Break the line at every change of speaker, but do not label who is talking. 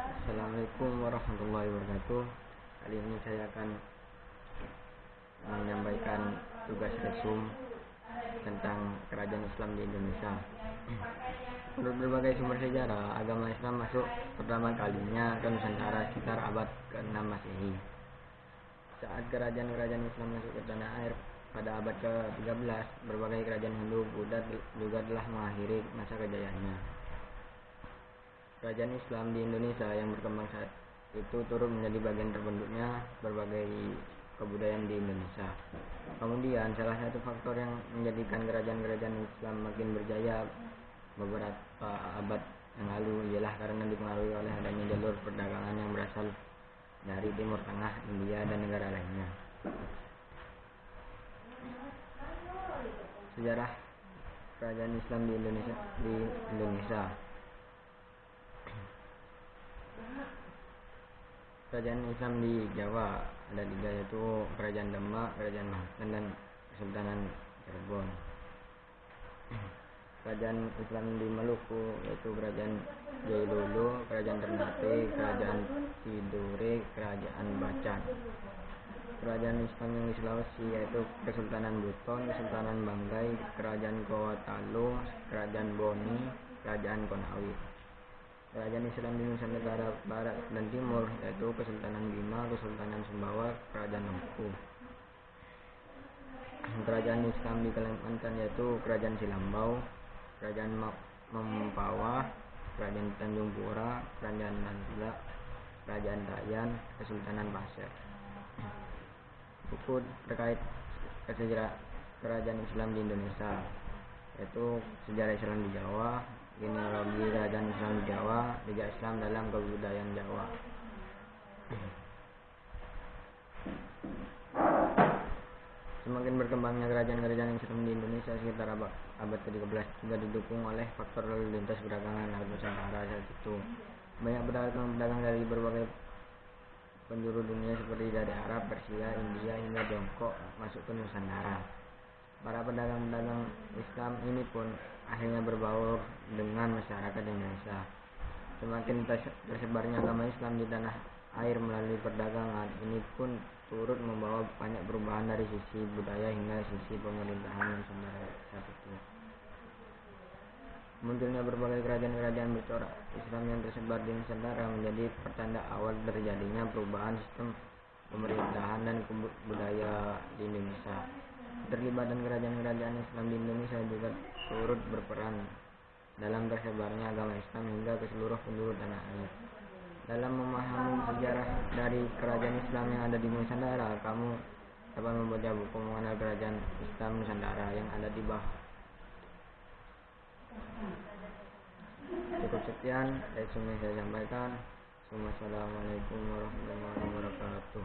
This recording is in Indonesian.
Assalamualaikum warahmatullahi wabarakatuh. Kali ini saya akan menyampaikan tugas resum tentang kerajaan Islam di Indonesia. Menurut berbagai sumber sejarah, agama Islam masuk pertama kalinya ke Nusantara sekitar abad ke-6 Masehi. Saat kerajaan-kerajaan Islam masuk ke tanah air pada abad ke-13, berbagai kerajaan Hindu Buddha juga telah mengakhiri masa kejayaannya. Kerajaan Islam di Indonesia yang berkembang saat itu turut menjadi bagian terbentuknya berbagai kebudayaan di Indonesia. Kemudian salah satu faktor yang menjadikan kerajaan-kerajaan Islam makin berjaya beberapa abad yang lalu ialah karena dipengaruhi oleh adanya jalur perdagangan yang berasal dari Timur Tengah, India, dan negara lainnya. Sejarah kerajaan Islam di Indonesia. Kerajaan Islam di Jawa ada tiga, yaitu Kerajaan Demak, Kerajaan Banten, dan Kesultanan Cirebon. Kerajaan Islam di Maluku yaitu Kerajaan Jailolo, Kerajaan Ternate, Kerajaan Tidore, Kerajaan Bacan. Kerajaan Islam yang di Sulawesi yaitu Kesultanan Buton, Kesultanan Banggai, Kerajaan Gorontalo, Kerajaan Boni, Kerajaan Konawe. Kerajaan Islam di Nusantara Barat dan Timur yaitu Kesultanan Bima, Kesultanan Sumbawa, Kerajaan Lempu. Kerajaan Islam di Kalimantan yaitu Kerajaan Silambau, Kerajaan Mempawah, Kerajaan Tanjung Pura, Kerajaan Nanggala, Kerajaan Dayan, Kesultanan Pasir. Buku terkait sejarah kerajaan Islam di Indonesia yaitu Sejarah Islam di Jawa, Genealogi Kerajaan Islam di Jawa, Jejak Islam dalam Kebudayaan Jawa. Semakin berkembangnya kerajaan-kerajaan Islam di Indonesia sekitar abad ke-13 juga didukung oleh faktor lalu lintas perdagangan laut Nusantara saat itu. Banyak pedagang-pedagang dari berbagai penjuru dunia seperti dari Arab, Persia, India, hingga Tiongkok masuk ke Nusantara. Para pedagang-pedagang Islam ini pun akhirnya berbaur dengan masyarakat Indonesia. Semakin tersebarnya agama Islam di tanah air melalui perdagangan ini pun turut membawa banyak perubahan dari sisi budaya hingga sisi pemerintahan Nusantara saat itu. Munculnya berbagai kerajaan-kerajaan bercorak Islam yang tersebar di Nusantara menjadi pertanda awal terjadinya perubahan sistem pemerintahan dan budaya di Indonesia. Keterlibatan kerajaan-kerajaan Islam di Indonesia juga turut berperan dalam tersebarnya agama Islam hingga ke seluruh penjuru tanah air. Dalam memahami sejarah dari kerajaan Islam yang ada di Nusantara, kamu dapat membaca buku mengenal kerajaan Islam Nusantara yang ada di bawah. Cukup sekian resume yang saya sampaikan. Wassalamualaikum warahmatullahi wabarakatuh.